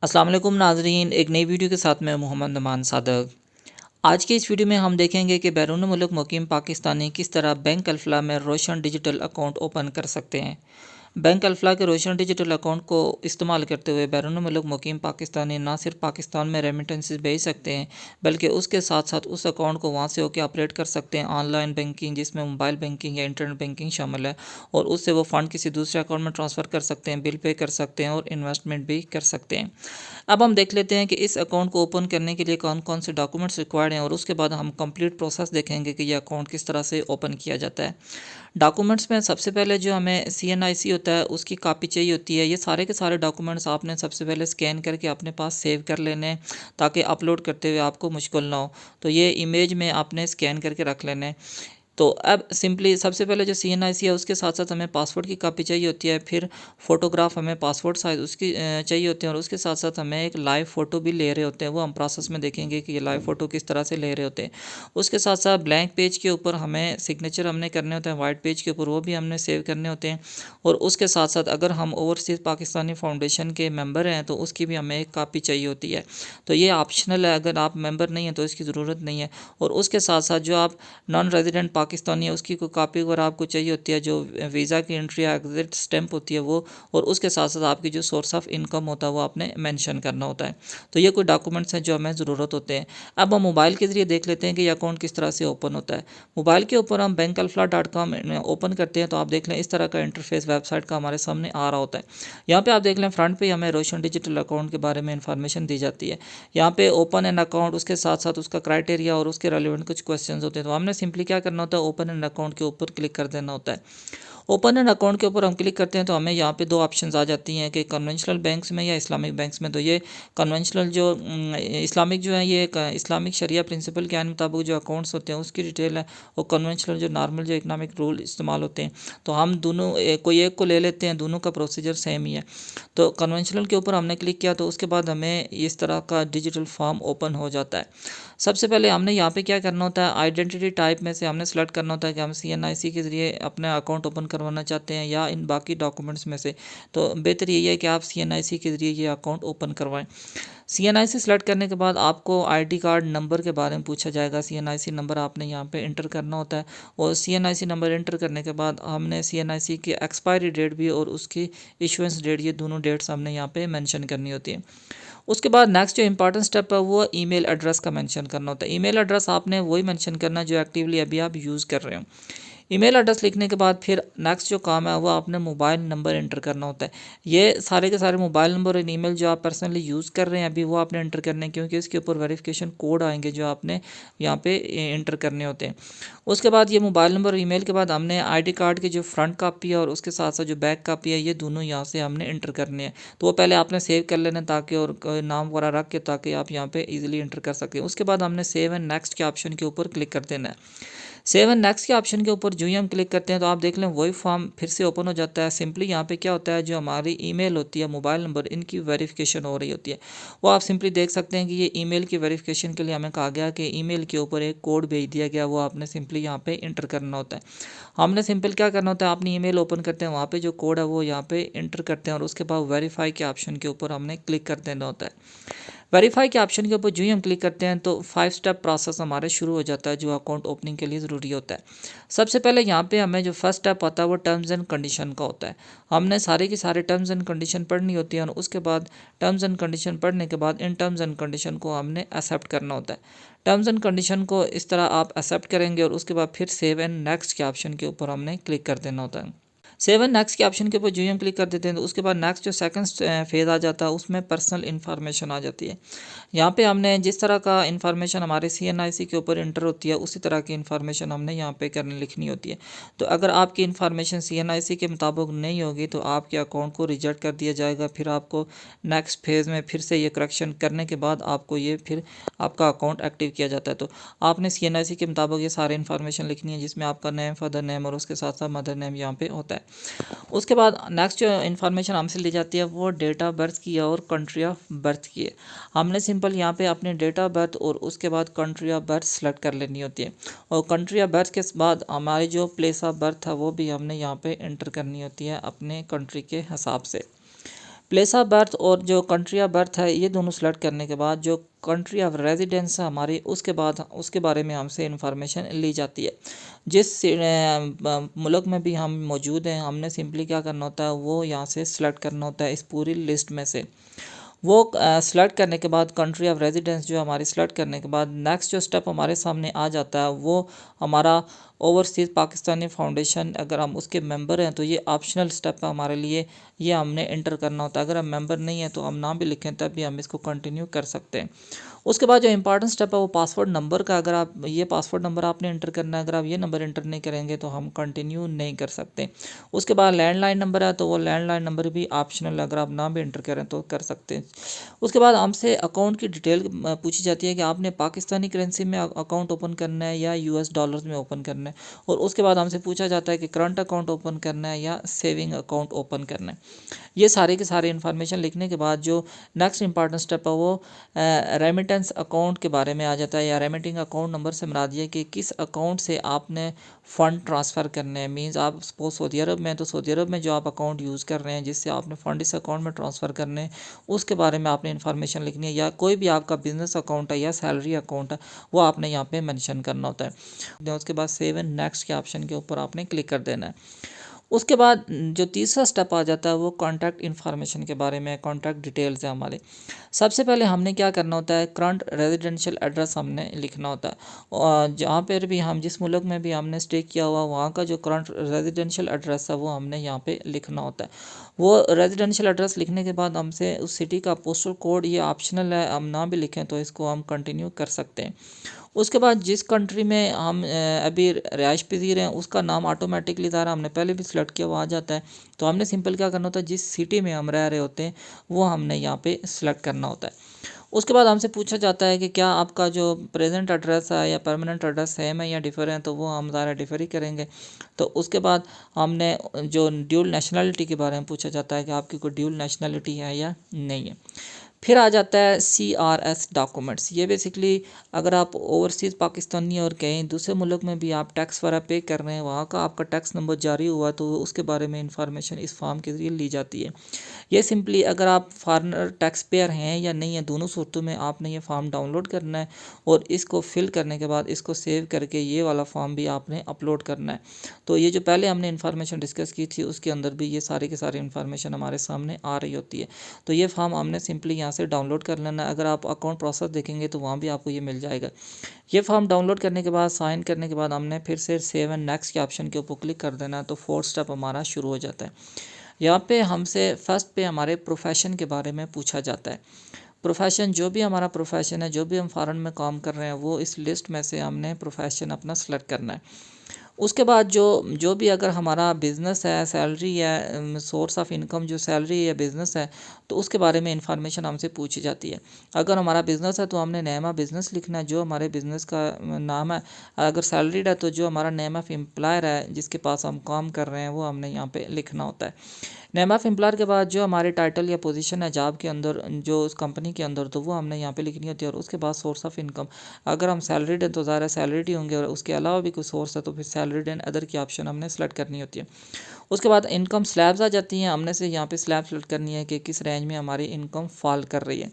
अस्सलाम वालेकुम नाजरीन, एक नई वीडियो के साथ मैं मोहम्मद नमान सादक। आज की इस वीडियो में हम देखेंगे कि बैरून मुल्क मुकीम पाकिस्तानी किस तरह बैंक अल्फला में रोशन डिजिटल अकाउंट ओपन कर सकते हैं। बैंक अल्फला के रोशन डिजिटल अकाउंट को इस्तेमाल करते हुए बैरून मुल्क मुकीम पाकिस्तानी ना सिर्फ पाकिस्तान में रेमिटेंसेस भेज सकते हैं, बल्कि उसके साथ साथ उस अकाउंट को वहाँ से होकर ऑपरेट कर सकते हैं ऑनलाइन बैंकिंग, जिसमें मोबाइल बैंकिंग या इंटरनेट बैंकिंग शामिल है, और उससे वो फ़ंड किसी दूसरे अकाउंट में ट्रांसफ़र कर सकते हैं, बिल पे कर सकते हैं और इन्वेस्टमेंट भी कर सकते हैं। अब हम देख लेते हैं कि इस अकाउंट को ओपन करने के लिए कौन कौन से डॉक्यूमेंट्स रिक्वायर्ड हैं, और उसके बाद हम कंप्लीट प्रोसेस देखेंगे कि यह अकाउंट किस तरह से ओपन किया जाता है। डॉक्यूमेंट्स में सबसे पहले जो हमें CNIC होता है उसकी कापी चाहिए होती है। ये सारे के सारे डॉक्यूमेंट्स आपने सबसे पहले स्कैन करके अपने पास सेव कर लेने हैं, ताकि अपलोड करते हुए आपको मुश्किल ना हो। तो ये इमेज में आपने स्कैन करके रख लेने हैं। तो अब सिंपली सबसे पहले जो CNIC है उसके साथ साथ हमें पासपोर्ट की कापी चाहिए होती है, फिर फ़ोटोग्राफ हमें पासपोर्ट साइज़ उसकी चाहिए होते हैं, और उसके साथ साथ हमें एक लाइव फ़ोटो भी ले रहे होते हैं। वो हम प्रोसेस में देखेंगे कि ये लाइव फ़ोटो किस तरह से ले रहे होते हैं। उसके साथ साथ ब्लैंक पेज के ऊपर हमें सिग्नेचर हमने करने होते हैं, वाइट पेज के ऊपर वो भी हमने सेव करने होते हैं। और उसके साथ साथ अगर हम ओवरसीज़ पाकिस्तानी फाउंडेशन के मेंबर हैं तो उसकी भी हमें एक कापी चाहिए होती है। तो ये ऑप्शनल है, अगर आप मेंबर नहीं हैं तो इसकी ज़रूरत नहीं है। और उसके साथ साथ जो आप नॉन रेजिडेंट पाकिस्तानी है उसकी कोई कापी अगर आपको चाहिए होती है, जो वीज़ा की एंट्री या एग्जिट स्टैंप होती है वो, और उसके साथ साथ आपकी जो सोर्स ऑफ इनकम होता है वो आपने मेंशन करना होता है। तो ये कोई डॉक्यूमेंट्स हैं जो हमें ज़रूरत होते हैं। अब हम मोबाइल के ज़रिए देख लेते हैं कि ये अकाउंट किस तरह से ओपन होता है। मोबाइल के ऊपर हम bankalfla.com ओपन करते हैं तो आप देख लें इस तरह का इंटरफेस वेबसाइट का हमारे सामने आ रहा होता है। यहाँ पे आप देख लें फ्रंट पे हमें रोशन डिजिटल अकाउंट के बारे में इंफॉर्मेशन दी जाती है। यहाँ पे ओपन एन अकाउंट, उसके साथ साथ उसका क्राइटेरिया और उसके रेलिवेंट कुछ क्वेश्चंस होते हैं। तो हमने सिंपली क्या करना होता है, ओपन एन अकाउंट के ऊपर क्लिक कर देना होता है। ओपन एंड अकाउंट के ऊपर हम क्लिक करते हैं तो हमें यहाँ पे दो ऑप्शंस आ जाती हैं कि कन्वेंशनल बैंक्स में या इस्लामिक बैंक्स में। तो ये कन्वेंशनल जो इस्लामिक जो है, ये एक इस्लामिक शरिया प्रिंसिपल के मुताबिक जो अकाउंट्स होते हैं उसकी डिटेल है, और कन्वेंशनल जो नॉर्मल जो इकनॉमिक रूल इस्तेमाल होते हैं। तो हम दोनों कोई एक को ले लेते हैं, दोनों का प्रोसीजर सेम ही है। तो कन्वेंशनल के ऊपर हमने क्लिक किया तो उसके बाद हमें इस तरह का डिजिटल फॉर्म ओपन हो जाता है। सबसे पहले हमने यहाँ पे क्या करना होता है, आइडेंटिटी टाइप में से हमने सेलेक्ट करना होता है कि हम CNIC के ज़रिए अपना अकाउंट ओपन करवाना चाहते हैं या इन बाकी डॉक्यूमेंट्स में से। तो बेहतर यही है कि आप CNIC के ज़रिए ये अकाउंट ओपन करवाएं। CNIC सेलेक्ट करने के बाद आपको ID कार्ड नंबर के बारे में पूछा जाएगा। CNIC नंबर आपने यहाँ पे इंटर करना होता है, और CNIC नंबर इंटर करने के बाद हमने CNIC की एक्सपायरी डेट भी और उसकी इशुएंस डेट, ये दोनों डेट्स हमने यहाँ पे मेंशन करनी होती है। उसके बाद नेक्स्ट जो इंपॉर्टेंट स्टेप है वो ईमेल एड्रेस का मेंशन करना होता है। ईमेल एड्रेस आपने वही मेंशन करना है जो एक्टिवली अभी आप यूज़ कर रहे हो। ईमेल एड्रेस लिखने के बाद फिर नेक्स्ट जो काम है वो आपने मोबाइल नंबर एंटर करना होता है। ये सारे के सारे मोबाइल नंबर और ईमेल जो आप पर्सनली यूज़ कर रहे हैं अभी वो आपने एंटर करने हैं, क्योंकि इसके ऊपर वेरिफिकेशन कोड आएंगे जो आपने यहाँ पे एंटर करने होते हैं। उसके बाद ये मोबाइल नंबर और ईमेल के बाद हमने ID कार्ड की जो फ्रंट कापी है और उसके साथ साथ जो बैक कापी है, ये दोनों यहाँ से हमने एंटर करने हैं। तो वो पहले आपने सेव कर लेना ताकि, और नाम वगैरह रख के, ताकि आप यहाँ पे इजीली एंटर कर सकें। उसके बाद हमने सेव एंड नेक्स्ट के ऑप्शन के ऊपर क्लिक कर देना है। सेव एंड नेक्स्ट के ऑप्शन के ऊपर जो ही हम क्लिक करते हैं तो आप देख लें वही फॉर्म फिर से ओपन हो जाता है। सिंपली यहाँ पे क्या होता है, जो हमारी ईमेल होती है, मोबाइल नंबर, इनकी वेरिफिकेशन हो रही होती है। वो आप सिंपली देख सकते हैं कि ये ईमेल की वेरिफिकेशन के लिए हमें कहा गया कि ईमेल के ऊपर एक कोड भेज दिया गया, वो आपने सिंपली यहाँ पे इंटर करना होता है। हमने सिंपल क्या करना होता है, अपनी ईमेल ओपन करते हैं, वहाँ पे जो कोड है वो यहाँ पे इंटर करते हैं, और उसके बाद वेरीफाई के ऑप्शन के ऊपर हमने क्लिक कर देना होता है। वेरीफाई के ऑप्शन के ऊपर जो ही हम क्लिक करते हैं तो 5 स्टेप प्रोसेस हमारे शुरू हो जाता है जो अकाउंट ओपनिंग के लिए ज़रूरी होता है। सबसे पहले यहाँ पे हमें जो फर्स्ट स्टेप आता है वो टर्म्स एंड कंडीशन का होता है। हमने सारे की सारे टर्म्स एंड कंडीशन पढ़नी होती है, और उसके बाद टर्म्स एंड कंडीशन पढ़ने के बाद इन टर्म्स एंड कंडीशन को हमने एक्सेप्ट करना होता है। टर्म्स एंड कंडीशन को इस तरह आप एक्सेप्ट करेंगे, और उसके बाद फिर सेव एंड नेक्स्ट के ऑप्शन के ऊपर हमने क्लिक कर देना होता है। सेवन नेक्स्ट के ऑप्शन के ऊपर जो ही हम क्लिक कर देते हैं तो उसके बाद नेक्स्ट जो सेकंड फेज़ आ जाता है उसमें पर्सनल इन्फॉर्मेशन आ जाती है। यहाँ पे हमने जिस तरह का इन्फॉर्मेशन हमारे CNIC के ऊपर इंटर होती है उसी तरह की इन्फॉर्मेशन हमने यहाँ पे करने लिखनी होती है। तो अगर आपकी इन्फॉर्मेशन CNIC के मुताबिक नहीं होगी तो आपके अकाउंट को रिजेक्ट कर दिया जाएगा। फिर आपको नेक्स्ट फेज़ में फिर से ये करेक्शन करने के बाद आपको ये फिर आपका अकाउंट एक्टिव किया जाता है। तो आपने CNIC के मुताबिक ये सारी इन्फॉर्मेशन लिखनी है, जिसमें आपका नेम, फादर नेम और उसके साथ साथ मदर नेम यहाँ पे होता है। उसके बाद नेक्स्ट जो इन्फॉर्मेशन हमसे ली जाती है वो डेट ऑफ बर्थ की है और कंट्री ऑफ बर्थ की है। हमने सिंपल यहाँ पे अपने डेट ऑफ बर्थ और उसके बाद कंट्री ऑफ बर्थ सेलेक्ट कर लेनी होती है, और कंट्री ऑफ बर्थ के बाद हमारी जो प्लेस ऑफ बर्थ है वो भी हमने यहाँ पे एंटर करनी होती है अपने कंट्री के हिसाब से। प्लेस ऑफ बर्थ और जो कंट्री ऑफ बर्थ है ये दोनों सेलेक्ट करने के बाद जो कंट्री ऑफ रेजिडेंस है हमारी, उसके बाद उसके बारे में हमसे इंफॉर्मेशन ली जाती है। जिस मुल्क में भी हम मौजूद हैं, हमने सिंपली क्या करना होता है, वो यहाँ से सिलेक्ट करना होता है इस पूरी लिस्ट में से। वो सेलेक्ट करने के बाद कंट्री ऑफ रेजिडेंस जो हमारी सेलेक्ट करने के बाद नेक्स्ट जो स्टेप हमारे सामने आ जाता है वो हमारा ओवरसीज़ पाकिस्तानी फाउंडेशन, अगर हम उसके मेंबर हैं तो ये ऑप्शनल स्टेप है हमारे लिए, ये हमने इंटर करना होता है। अगर हम मेंबर नहीं हैं तो हम नाम भी लिखें तब भी हम इसको कंटिन्यू कर सकते हैं। उसके बाद जो इंपॉर्टेंट स्टेप है वो पासवर्ड नंबर का, अगर आप ये पासवर्ड नंबर आपने इंटर करना है, अगर आप ये नंबर इंटर नहीं करेंगे तो हम कंटिन्यू नहीं कर सकते। उसके बाद लैंडलाइन नंबर है तो वो लैंडलाइन नंबर भी ऑप्शनल है, अगर आप ना भी इंटर करें तो कर सकते हैं। उसके बाद हमसे अकाउंट की डिटेल पूछी जाती है कि आपने पाकिस्तानी करेंसी में अकाउंट ओपन करना है या यूएस डॉलर्स में ओपन करना है। और उसके बाद हमसे पूछा जाता है कि करंट अकाउंट ओपन करना है या सेविंग अकाउंट ओपन करना है। ये सारे के सारे इन्फॉर्मेशन लिखने के बाद जो नेक्स्ट इंपॉर्टेंट स्टेप है वो रेमिटेंस अकाउंट के बारे में आ जाता है, या रेमिटिंग अकाउंट नंबर से मुराद ये कि किस अकाउंट से आपने फ़ंड ट्रांसफ़र करने हैं। मींस आप सपोज सऊदी अरब में, तो सऊदी अरब में जो आप अकाउंट यूज़ कर रहे हैं जिससे आपने फ़ंड इस अकाउंट में ट्रांसफ़र करने हैं, उसके बारे में आपने इन्फॉर्मेशन लिखनी है। या कोई भी आपका बिजनेस अकाउंट है या सैलरी अकाउंट है वो आपने यहाँ पे मेंशन करना होता है। उसके बाद सेव एंड नेक्स्ट के ऑप्शन के ऊपर आपने क्लिक कर देना है। उसके बाद जो तीसरा स्टेप आ जाता है वो कॉन्टैक्ट इन्फॉर्मेशन के बारे में, कॉन्टैक्ट डिटेल्स है हमारे। सबसे पहले हमने क्या करना होता है, करंट रेजिडेंशियल एड्रेस हमने लिखना होता है, और जहाँ पर भी हम जिस मुल्क में भी हमने स्टे किया हुआ वहाँ का जो करंट रेजिडेंशियल एड्रेस है वो हमने यहाँ पे लिखना होता है। वो रेजिडेंशियल एड्रेस लिखने के बाद हमसे उस सिटी का पोस्टल कोड, ये ऑप्शनल है, हम ना भी लिखें तो इसको हम कंटिन्यू कर सकते हैं। उसके बाद जिस कंट्री में हम अभी रिहाइश पजीर हैं उसका नाम ऑटोमेटिकली ज़रा हमने पहले भी सिलेक्ट किया हुआ आ जाता है। तो हमने सिंपल क्या करना होता है, जिस सिटी में हम रह रहे होते हैं वो हमने यहाँ पे सिलेक्ट करना होता है। उसके बाद हमसे पूछा जाता है कि क्या आपका जो प्रेजेंट एड्रेस है या परमानेंट एड्रेस सेम है या डिफर है, तो वो हम ज़रा डिफर ही करेंगे। तो उसके बाद हमने जो ड्यूल नेशनलिटी के बारे में पूछा जाता है कि आपकी कोई ड्यूल नेशनलिटी है या नहीं है। फिर आ जाता है CRS डॉक्यूमेंट्स। ये बेसिकली अगर आप ओवरसीज़ पाकिस्तानी और कहीं दूसरे मुल्क में भी आप टैक्स वगैरह पे कर रहे हैं, वहाँ का आपका टैक्स नंबर जारी हुआ तो उसके बारे में इंफॉर्मेशन इस फॉर्म के ज़रिए ली जाती है। ये सिंपली अगर आप फॉरेनर टैक्स पेयर हैं या नहीं है, दोनों सूरतों में आपने ये फॉर्म डाउनलोड करना है और इसको फिल करने के बाद इसको सेव करके ये वाला फॉर्म भी आपने अपलोड करना है। तो ये जो पहले हमने इन्फॉर्मेशन डिस्कस की थी उसके अंदर भी ये सारी की सारी इन्फॉर्मेशन हमारे सामने आ रही होती है। तो ये फॉर्म हमने सिंपली यहाँ से डाउनलोड कर लेना है। अगर आप अकाउंट प्रोसेस देखेंगे तो वहाँ भी आपको ये मिल जाएगा। ये फॉर्म डाउनलोड करने के बाद साइन करने के बाद हमने फिर से सेव एंड नेक्स्ट के ऑप्शन के ऊपर क्लिक कर देना है, तो फोर्थ स्टेप हमारा शुरू हो जाता है। यहाँ पे हमसे फर्स्ट पे हमारे प्रोफेशन के बारे में पूछा जाता है। प्रोफेशन, जो भी हमारा प्रोफेशन है, जो भी हम फॉरेन में काम कर रहे हैं वो इस लिस्ट में से हमने प्रोफेशन अपना सेलेक्ट करना है। उसके बाद जो जो भी अगर हमारा बिज़नेस है, सैलरी है, सोर्स ऑफ इनकम जो सैलरी है, बिज़नेस है, तो उसके बारे में इंफॉर्मेशन हमसे पूछी जाती है। अगर हमारा बिज़नेस है तो हमने नेम ऑफ़ बिज़नेस लिखना है, जो हमारे बिज़नेस का नाम है। अगर सैलरीड है तो जो हमारा नेम ऑफ़ एम्प्लॉयर है जिसके पास हम काम कर रहे हैं वो हमने यहाँ पे लिखना होता है। नेम ऑफ़ एम्प्लॉयर के बाद जो हमारे टाइटल या पोजीशन है जॉब के अंदर, जो उस कंपनी के अंदर, तो वो हमने यहाँ पे लिखनी होती है। और उसके बाद सोर्स ऑफ इनकम, अगर हम सैलरीड हैं तो ज़्यादा सैलरीड ही होंगे, और उसके अलावा भी कोई सोर्स है तो फिर सैलरीड एंड अदर की ऑप्शन हमने सेलेक्ट करनी होती है। उसके बाद इनकम स्लैब्स आ जाती हैं, हमने से यहाँ पे स्लैब सेलेक्ट करनी है कि किस रेंज में हमारी इनकम फॉल कर रही है।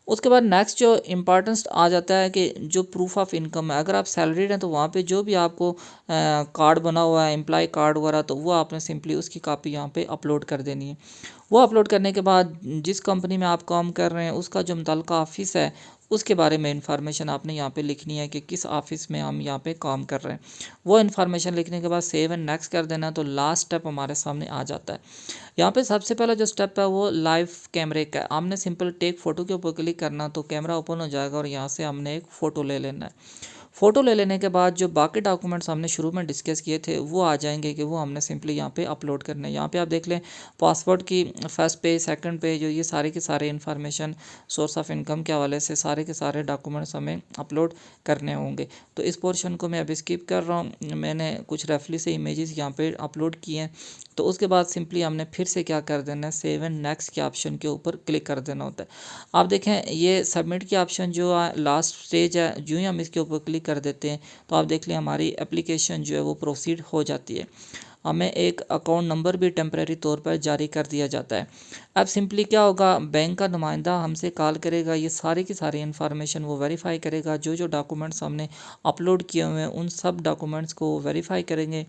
उसके बाद नेक्स्ट जो इम्पॉर्टेंस आ जाता है कि जो प्रूफ ऑफ इनकम है, अगर आप सैलरीड हैं तो वहाँ पे जो भी आपको कार्ड बना हुआ है, एम्प्लॉय कार्ड वगैरह, तो वो आपने सिंपली उसकी कॉपी यहाँ पे अपलोड कर देनी है। वो अपलोड करने के बाद जिस कंपनी में आप काम कर रहे हैं उसका जो मुतल्लिका ऑफिस है उसके बारे में इंफॉर्मेशन आपने यहाँ पे लिखनी है कि किस ऑफिस में हम यहाँ पे काम कर रहे हैं। वो इन्फॉर्मेशन लिखने के बाद सेव एंड नेक्स्ट कर देना, तो लास्ट स्टेप हमारे सामने आ जाता है। यहाँ पे सबसे पहला जो स्टेप है वो लाइव कैमरे का, हमने सिंपल टेक फ़ोटो के ऊपर क्लिक करना तो कैमरा ओपन हो जाएगा और यहाँ से हमने एक फ़ोटो ले लेना है। फ़ोटो ले लेने के बाद जो बाकी डॉक्यूमेंट्स हमने शुरू में डिस्कस किए थे वो आ जाएंगे कि वो हमने सिंपली यहाँ पे अपलोड करने हैं। यहाँ पे आप देख लें पासवर्ड की फर्स्ट पेज, सेकंड पेज, जो ये सारे के सारे इन्फॉर्मेशन सोर्स ऑफ इनकम के हवाले से सारे के सारे डॉक्यूमेंट्स हमें अपलोड करने होंगे। तो इस पोर्शन को मैं अभी स्किप कर रहा हूँ, मैंने कुछ रेफली से इमेजेस यहाँ पे अपलोड किए हैं। तो उसके बाद सिंपली हमने फिर से क्या कर देना है, सेव एंड नेक्स्ट के ऑप्शन के ऊपर क्लिक कर देना होता है। आप देखें ये सबमिट की ऑप्शन जो है लास्ट स्टेज है, जो ही हम इसके ऊपर क्लिक कर देते हैं तो आप देख लें हमारी एप्लीकेशन जो है वो प्रोसीड हो जाती है। हमें एक अकाउंट नंबर भी टेम्परेरी तौर पर जारी कर दिया जाता है। अब सिंपली क्या होगा, बैंक का नुमाइंदा हमसे कॉल करेगा, ये सारी की सारी इन्फॉर्मेशन वो वेरीफाई करेगा, जो जो डॉक्यूमेंट्स हमने अपलोड किए हुए हैं उन सब डॉक्यूमेंट्स को वेरीफाई करेंगे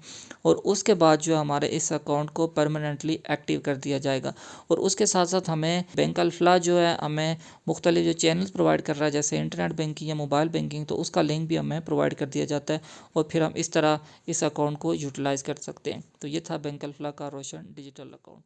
और उसके बाद जो हमारे इस अकाउंट को परमानेंटली एक्टिव कर दिया जाएगा। और उसके साथ साथ हमें बैंक अल्फला जो है हमें मुख्तलिफ जो चैनल्स प्रोवाइड कर रहा है, जैसे इंटरनेट बैंकिंग या मोबाइल बैंकिंग, तो उसका लिंक भी हमें प्रोवाइड कर दिया जाता है और फिर हम इस तरह इस अकाउंट को यूटिलाइज़ कर सकते हैं। तो ये था बैंक अल्फला का रोशन डिजिटल अकाउंट।